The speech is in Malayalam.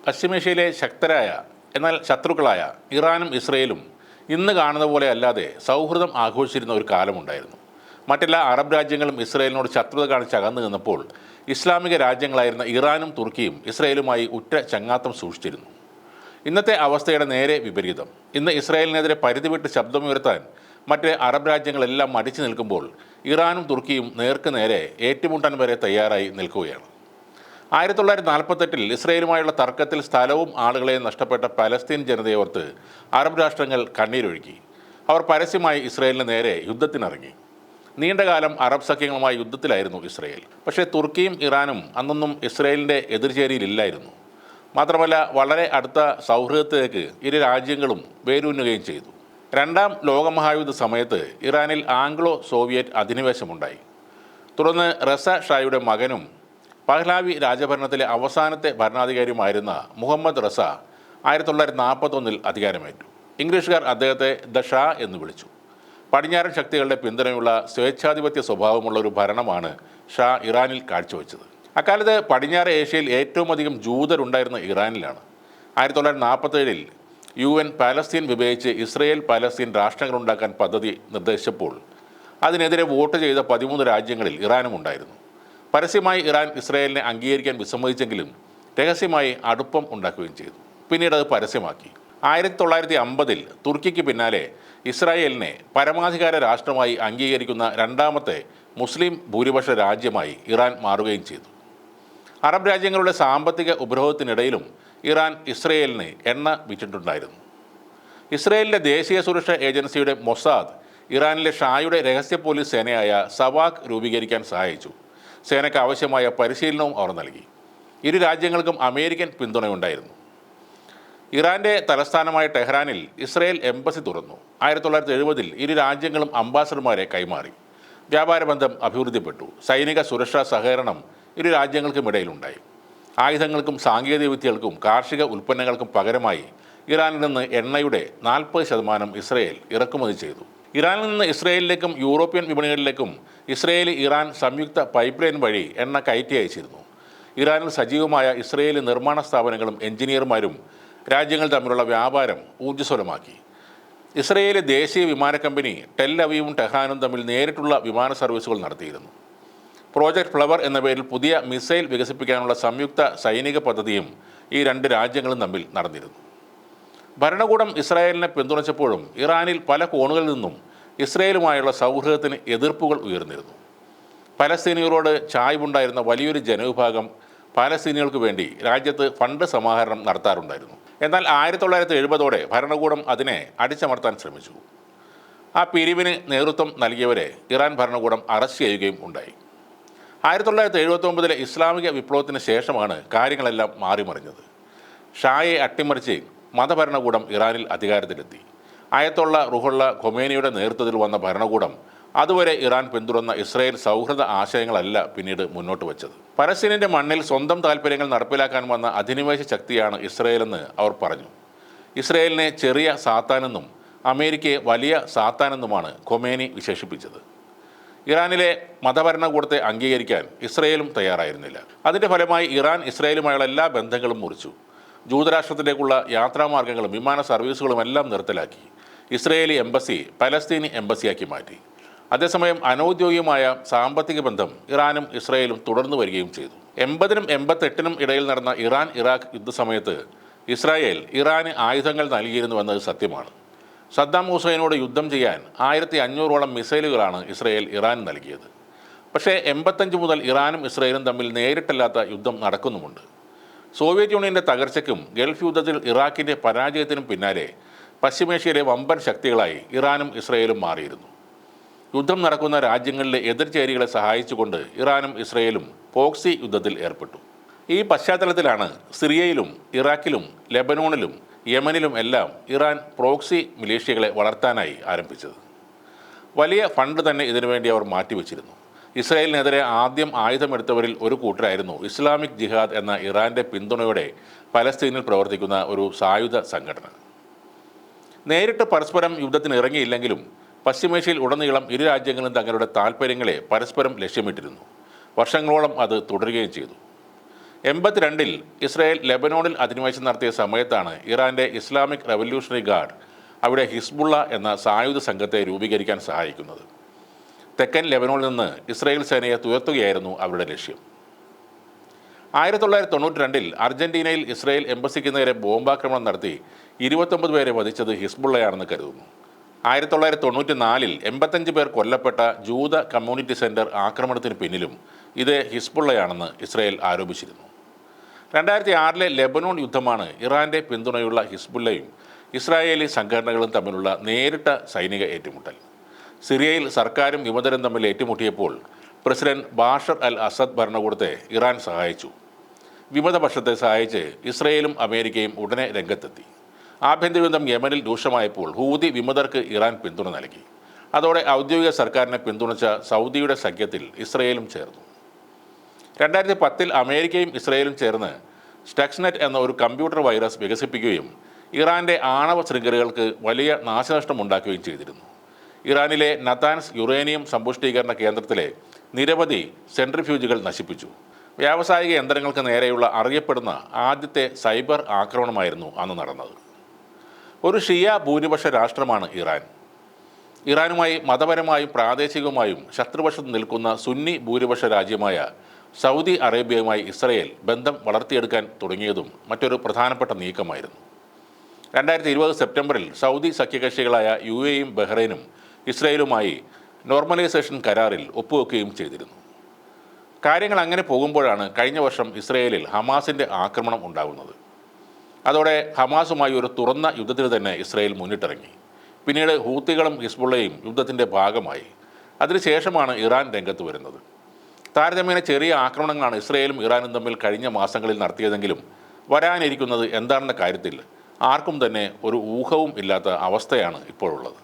പശ്ചിമേഷ്യയിലെ ശക്തരായ എന്നാൽ ശത്രുക്കളായ ഇറാനും ഇസ്രയേലും ഇന്ന് കാണുന്ന പോലെ അല്ലാതെ സൗഹൃദം ആഘോഷിച്ചിരുന്ന ഒരു കാലമുണ്ടായിരുന്നു. മറ്റെല്ലാ അറബ് രാജ്യങ്ങളും ഇസ്രയേലിനോട് ശത്രുത കാണിച്ച് അകന്നു നിന്നപ്പോൾ ഇസ്ലാമിക രാജ്യങ്ങളായിരുന്ന ഇറാനും തുർക്കിയും ഇസ്രയേലുമായി ഉറ്റ ചങ്ങാത്തം സൂക്ഷിച്ചിരുന്നു. ഇന്നത്തെ അവസ്ഥയുടെ നേരെ വിപരീതം. ഇന്ന് ഇസ്രായേലിനെതിരെ പരിധി വിട്ട് ശബ്ദമുയർത്താൻ മറ്റ് അറബ് രാജ്യങ്ങളെല്ലാം മടിച്ചു നിൽക്കുമ്പോൾ ഇറാനും തുർക്കിയും നേർക്ക് നേരെ ഏറ്റുമുട്ടാൻ വരെ തയ്യാറായി നിൽക്കുകയാണ്. 1948-ൽ ഇസ്രയേലുമായുള്ള തർക്കത്തിൽ സ്ഥലവും ആളുകളെയും നഷ്ടപ്പെട്ട പലസ്തീൻ ജനതയോർത്ത് അറബ് രാഷ്ട്രങ്ങൾ കണ്ണീരൊഴുക്കി. അവർ പരസ്യമായി ഇസ്രയേലിന് നേരെ യുദ്ധത്തിനിറങ്ങി. നീണ്ടകാലം അറബ് സഖ്യങ്ങളുമായി യുദ്ധത്തിലായിരുന്നു ഇസ്രയേൽ. പക്ഷേ തുർക്കിയും ഇറാനും അന്നൊന്നും ഇസ്രയേലിൻ്റെ എതിർചേരിയിലില്ലായിരുന്നു. മാത്രമല്ല വളരെ അടുത്ത സൗഹൃദത്തിലേക്ക് ഇരു രാജ്യങ്ങളും വേരൂന്നുകയും ചെയ്തു. രണ്ടാം ലോകമഹായുദ്ധ സമയത്ത് ഇറാനിൽ ആംഗ്ലോ സോവിയറ്റ് അധിനിവേശമുണ്ടായി. തുടർന്ന് റസ ഷായുടെ മകനും പഹ്ലാവി രാജഭരണത്തിലെ അവസാനത്തെ ഭരണാധികാരിയുമായിരുന്ന മുഹമ്മദ് റസ 1941-ൽ അധികാരമേറ്റു. ഇംഗ്ലീഷുകാർ അദ്ദേഹത്തെ ദ ഷാ എന്ന് വിളിച്ചു. പടിഞ്ഞാറൻ ശക്തികളുടെ പിന്തുണയുള്ള സ്വേച്ഛാധിപത്യ സ്വഭാവമുള്ള ഒരു ഭരണമാണ് ഷാ ഇറാനിൽ കാഴ്ചവെച്ചത്. അക്കാലത്ത് പടിഞ്ഞാറ് ഏഷ്യയിൽ ഏറ്റവും അധികം ജൂതരുണ്ടായിരുന്ന ഇറാനിലാണ്. 1947-ൽ UN പാലസ്തീൻ വിഭജിച്ച് ഇസ്രയേൽ പാലസ്തീൻ രാഷ്ട്രങ്ങളുണ്ടാക്കാൻ പദ്ധതി നിർദ്ദേശിച്ചപ്പോൾ അതിനെതിരെ വോട്ട് ചെയ്ത 13 രാജ്യങ്ങളിൽ ഇറാനും ഉണ്ടായിരുന്നു. പരസ്യമായി ഇറാൻ ഇസ്രയേലിനെ അംഗീകരിക്കാൻ വിസമ്മതിച്ചെങ്കിലും രഹസ്യമായി അടുപ്പം ഉണ്ടാക്കുകയും ചെയ്തു. പിന്നീട് അത് പരസ്യമാക്കി. 1950-ൽ തുർക്കിക്ക് പിന്നാലെ ഇസ്രായേലിനെ പരമാധികാര രാഷ്ട്രമായി അംഗീകരിക്കുന്ന രണ്ടാമത്തെ മുസ്ലിം ഭൂരിപക്ഷ രാജ്യമായി ഇറാൻ മാറുകയും ചെയ്തു. അറബ് രാജ്യങ്ങളുടെ സാമ്പത്തിക ഉപരോധത്തിനിടയിലും ഇറാൻ ഇസ്രയേലിന് എണ്ണ വിറ്റിട്ടുണ്ടായിരുന്നു. ഇസ്രയേലിൻ്റെ ദേശീയ സുരക്ഷാ ഏജൻസിയുടെ മൊസാദ് ഇറാനിലെ ഷായുടെ രഹസ്യ പോലീസ് സേനയായ സവാക് രൂപീകരിക്കാൻ സഹായിച്ചു. സേനയ്ക്ക് ആവശ്യമായ പരിശീലനവും അവർ നൽകി. ഇരു രാജ്യങ്ങൾക്കും അമേരിക്കൻ പിന്തുണയുണ്ടായിരുന്നു. ഇറാൻ്റെ തലസ്ഥാനമായ ടെഹ്റാനിൽ ഇസ്രയേൽ എംബസി തുറന്നു. 1970-ൽ ഇരു രാജ്യങ്ങളും അംബാസഡർമാരെ കൈമാറി. വ്യാപാര ബന്ധം അഭിവൃദ്ധിപ്പെട്ടു. സൈനിക സുരക്ഷാ സഹകരണം ഇരു രാജ്യങ്ങൾക്കുമിടയിലുണ്ടായി. ആയുധങ്ങൾക്കും സാങ്കേതിക വിദ്യകൾക്കും കാർഷിക ഉൽപ്പന്നങ്ങൾക്കും പകരമായി ഇറാനിൽ നിന്ന് എണ്ണയുടെ 40% ഇസ്രയേൽ ഇറക്കുമതി ചെയ്തു. ഇറാനിൽ നിന്ന് ഇസ്രയേലിലേക്കും യൂറോപ്യൻ വിപണികളിലേക്കും ഇറാൻ സംയുക്ത പൈപ്പ് ലൈൻ വഴി എണ്ണ കയറ്റി അയച്ചിരുന്നു. ഇറാനിൽ സജീവമായ ഇസ്രയേലി നിർമ്മാണ സ്ഥാപനങ്ങളും എഞ്ചിനീയർമാരും രാജ്യങ്ങൾ തമ്മിലുള്ള വ്യാപാരം ഊർജ്ജസ്വലമാക്കി. ഇസ്രയേലി ദേശീയ വിമാന കമ്പനി ടെൽ അവീവും ടെഹ്റാനും തമ്മിൽ നേരിട്ടുള്ള വിമാന സർവീസുകൾ നടത്തിയിരുന്നു. പ്രോജക്റ്റ് ഫ്ലവർ എന്ന പേരിൽ പുതിയ മിസൈൽ വികസിപ്പിക്കാനുള്ള സംയുക്ത സൈനിക പദ്ധതിയും ഈ രണ്ട് രാജ്യങ്ങളും തമ്മിൽ നടന്നിരുന്നു. ഭരണകൂടം ഇസ്രായേലിനെ പിന്തുണച്ചപ്പോഴും ഇറാനിൽ പല കോണുകളിൽ നിന്നും ഇസ്രയേലുമായുള്ള സൗഹൃദത്തിന് എതിർപ്പുകൾ ഉയർന്നിരുന്നു. പലസ്തീനിയരോട് ചായ്വുണ്ടായിരുന്ന വലിയൊരു ജനവിഭാഗം പാലസ്തീനികൾക്ക് വേണ്ടി രാജ്യത്ത് ഫണ്ട് സമാഹരണം നടത്താറുണ്ടായിരുന്നു. എന്നാൽ 1970-ഓടെ ഭരണകൂടം അതിനെ അടിച്ചമർത്താൻ ശ്രമിച്ചു. ആ പിരിവിന് നേതൃത്വം നൽകിയവരെ ഇറാൻ ഭരണകൂടം അറസ്റ്റ് ചെയ്യുകയും ഉണ്ടായി. 1979-ലെ ഇസ്ലാമിക വിപ്ലവത്തിന് ശേഷമാണ് കാര്യങ്ങളെല്ലാം മാറിമറിഞ്ഞത്. ഷായെ അട്ടിമറിച്ച് മതഭരണകൂടം ഇറാനിൽ അധികാരത്തിലെത്തി. അയത്തുള്ള റുഹുള്ള ഖൊമേനിയുടെ നേതൃത്വത്തിൽ വന്ന ഭരണകൂടം അതുവരെ ഇറാൻ പിന്തുടർന്ന ഇസ്രായേൽ സൗഹൃദ ആശയങ്ങളല്ല പിന്നീട് മുന്നോട്ട് വച്ചത്. പലസ്തീനിൻ്റെ മണ്ണിൽ സ്വന്തം താൽപ്പര്യങ്ങൾ നടപ്പിലാക്കാൻ വന്ന അധിനിവേശ ശക്തിയാണ് ഇസ്രായേലെന്ന് അവർ പറഞ്ഞു. ഇസ്രായേലിനെ ചെറിയ സാത്താനെന്നും അമേരിക്കയെ വലിയ സാത്താനെന്നുമാണ് ഖൊമേനി വിശേഷിപ്പിച്ചത്. ഇറാനിലെ മതഭരണകൂടത്തെ അംഗീകരിക്കാൻ ഇസ്രയേലും തയ്യാറായിരുന്നില്ല. അതിൻ്റെ ഫലമായി ഇറാൻ ഇസ്രയേലുമായുള്ള എല്ലാ ബന്ധങ്ങളും മുറിച്ചു. ജൂതരാഷ്ട്രത്തിലേക്കുള്ള യാത്രാമാർഗ്ഗങ്ങളും വിമാന സർവീസുകളും എല്ലാം നിർത്തലാക്കി. ഇസ്രയേലി എംബസി പലസ്തീനി എംബസിയാക്കി മാറ്റി. അതേസമയം അനൗദ്യോഗികമായ സാമ്പത്തിക ബന്ധം ഇറാനും ഇസ്രയേലും തുടർന്നു വരികയും ചെയ്തു. 80-നും 88-നും ഇടയിൽ നടന്ന ഇറാൻ ഇറാഖ് യുദ്ധസമയത്ത് ഇസ്രായേൽ ഇറാന് ആയുധങ്ങൾ നൽകിയിരുന്നുവെന്നത് സത്യമാണ്. സദ്ദാം ഹുസൈനോട് യുദ്ധം ചെയ്യാൻ 1500ഓളം മിസൈലുകളാണ് ഇസ്രയേൽ ഇറാന് നൽകിയത്. പക്ഷേ 85 മുതൽ ഇറാനും ഇസ്രയേലും തമ്മിൽ നേരിട്ടല്ലാത്ത യുദ്ധം നടക്കുന്നുമുണ്ട്. സോവിയറ്റ് യൂണിയൻ്റെ തകർച്ചയ്ക്കും ഗൾഫ് യുദ്ധത്തിൽ ഇറാഖിൻ്റെ പരാജയത്തിനും പിന്നാലെ പശ്ചിമേഷ്യയിലെ വമ്പൻ ശക്തികളായി ഇറാനും ഇസ്രയേലും മാറിയിരുന്നു. യുദ്ധം നടക്കുന്ന രാജ്യങ്ങളിലെ എതിർചേരികളെ സഹായിച്ചുകൊണ്ട് ഇറാനും ഇസ്രയേലും പോക്സി യുദ്ധത്തിൽ ഏർപ്പെട്ടു. ഈ പശ്ചാത്തലത്തിലാണ് സിറിയയിലും ഇറാഖിലും ലെബനോണിലും യമനിലും എല്ലാം ഇറാൻ പ്രോക്സി മിലീഷ്യകളെ വളർത്താനായി ആരംഭിച്ചത്. വലിയ ഫണ്ട് തന്നെ ഇതിനുവേണ്ടി അവർ മാറ്റിവെച്ചിരുന്നു. ഇസ്രായേലിനെതിരെ ആദ്യം ആയുധമെടുത്തവരിൽ ഒരു കൂട്ടരായിരുന്നു ഇസ്ലാമിക് ജിഹാദ് എന്ന ഇറാൻ്റെ പിന്തുണയോടെ പലസ്തീനിൽ പ്രവർത്തിക്കുന്ന ഒരു സായുധ സംഘടന. നേരിട്ട് പരസ്പരം യുദ്ധത്തിന് ഇറങ്ങിയില്ലെങ്കിലും പശ്ചിമേഷ്യയിൽ ഉടനീളം ഇരു രാജ്യങ്ങളും തങ്ങളുടെ താൽപ്പര്യങ്ങളെ പരസ്പരം ലക്ഷ്യമിട്ടിരുന്നു. വർഷങ്ങളോളം അത് തുടരുകയും ചെയ്തു. 82-ൽ ഇസ്രായേൽ ലെബനോണിൽ അധിനിവേശം നടത്തിയ സമയത്താണ് ഇറാൻ്റെ ഇസ്ലാമിക് റവല്യൂഷണറി ഗാർഡ് അവിടെ ഹിസ്ബുള്ള എന്ന സായുധ സംഘത്തെ രൂപീകരിക്കാൻ സഹായിക്കുന്നത്. തെക്കൻ ലെബനോണിൽ നിന്ന് ഇസ്രായേൽ സേനയെ തുരത്തുകയായിരുന്നു അവരുടെ ലക്ഷ്യം. 1992-ൽ അർജന്റീനയിൽ ഇസ്രായേൽ എംബസിക്ക് നേരെ ബോംബാക്രമണം നടത്തി 29 പേരെ വധിച്ചത് ഹിസ്ബുള്ളയാണെന്ന് കരുതുന്നു. 1994-ൽ 85 പേർ കൊല്ലപ്പെട്ട ജൂത കമ്മ്യൂണിറ്റി സെൻറ്റർ ആക്രമണത്തിന് പിന്നിലും ഇത് ഹിസ്ബുള്ളയാണെന്ന് ഇസ്രായേൽ ആരോപിച്ചിരുന്നു. 2006-ലെ ലെബനോൺ യുദ്ധമാണ് ഇറാൻ്റെ പിന്തുണയുള്ള ഹിസ്ബുള്ളയും ഇസ്രായേലി സംഘടനകളും തമ്മിലുള്ള നേരിട്ട സൈനിക ഏറ്റുമുട്ടൽ. സിറിയയിൽ സർക്കാരും വിമതരും തമ്മിൽ ഏറ്റുമുട്ടിയപ്പോൾ പ്രസിഡന്റ് ബാഷർ അൽ അസദ് ഭരണകൂടത്തെ ഇറാൻ സഹായിച്ചു. വിമതപക്ഷത്തെ സഹായിച്ച് ഇസ്രയേലും അമേരിക്കയും ഉടനെ രംഗത്തെത്തി. ആഭ്യന്തര യുദ്ധം യമനിൽ രൂക്ഷമായപ്പോൾ ഹൂതി വിമതർക്ക് ഇറാൻ പിന്തുണ നൽകി. അതോടെ ഔദ്യോഗിക സർക്കാരിനെ പിന്തുണച്ച സൗദിയുടെ സഖ്യത്തിൽ ഇസ്രയേലും ചേർന്നു. 2010-ൽ അമേരിക്കയും ഇസ്രയേലും ചേർന്ന് സ്റ്റക്സ്നെറ്റ് എന്ന ഒരു കമ്പ്യൂട്ടർ വൈറസ് വികസിപ്പിക്കുകയും ഇറാൻ്റെ ആണവ ശൃംഖലകൾക്ക് വലിയ നാശനഷ്ടമുണ്ടാക്കുകയും ചെയ്തിരുന്നു. ഇറാനിലെ നതാൻസ് യുറേനിയം സമ്പുഷ്ടീകരണ കേന്ദ്രത്തിലെ നിരവധി സെൻട്രിഫ്യൂജുകൾ നശിപ്പിച്ചു. വ്യാവസായിക യന്ത്രങ്ങൾക്ക് നേരെയുള്ള അറിയപ്പെടുന്ന ആദ്യത്തെ സൈബർ ആക്രമണമായിരുന്നു അന്ന് നടന്നത്. ഒരു ഷിയ ഭൂരിപക്ഷ രാഷ്ട്രമാണ് ഇറാൻ. ഇറാനുമായി മതപരമായും പ്രാദേശികമായും ശത്രുപക്ഷത്ത് നിൽക്കുന്ന സുന്നി ഭൂരിപക്ഷ രാജ്യമായ സൗദി അറേബ്യയുമായി ഇസ്രയേൽ ബന്ധം വളർത്തിയെടുക്കാൻ തുടങ്ങിയതും മറ്റൊരു പ്രധാനപ്പെട്ട നീക്കമായിരുന്നു. 2020 സെപ്റ്റംബറിൽ സൗദി സഖ്യകക്ഷികളായ UAEയും ബഹ്റൈനും ഇസ്രയേലുമായി നോർമലൈസേഷൻ കരാറിൽ ഒപ്പുവെക്കുകയും ചെയ്തിരുന്നു. കാര്യങ്ങൾ അങ്ങനെ പോകുമ്പോഴാണ് കഴിഞ്ഞ വർഷം ഇസ്രയേലിൽ ഹമാസിൻ്റെ ആക്രമണം ഉണ്ടാകുന്നത്. അതോടെ ഹമാസുമായി ഒരു തുറന്ന യുദ്ധത്തിന് തന്നെ ഇസ്രയേൽ മുന്നിട്ടിറങ്ങി. പിന്നീട് ഹൂത്തികളും ഹിസ്ബുള്ളയും യുദ്ധത്തിൻ്റെ ഭാഗമായി. അതിനുശേഷമാണ് ഇറാൻ രംഗത്ത് വരുന്നത്. താരതമ്യേന ചെറിയ ആക്രമണങ്ങളാണ് ഇസ്രയേലും ഇറാനും തമ്മിൽ കഴിഞ്ഞ മാസങ്ങളിൽ നടത്തിയതെങ്കിലും വരാനിരിക്കുന്നത് എന്താണെന്ന കാര്യത്തിൽ ആർക്കും തന്നെ ഒരു ഊഹവും ഇല്ലാത്ത അവസ്ഥയാണ് ഇപ്പോഴുള്ളത്.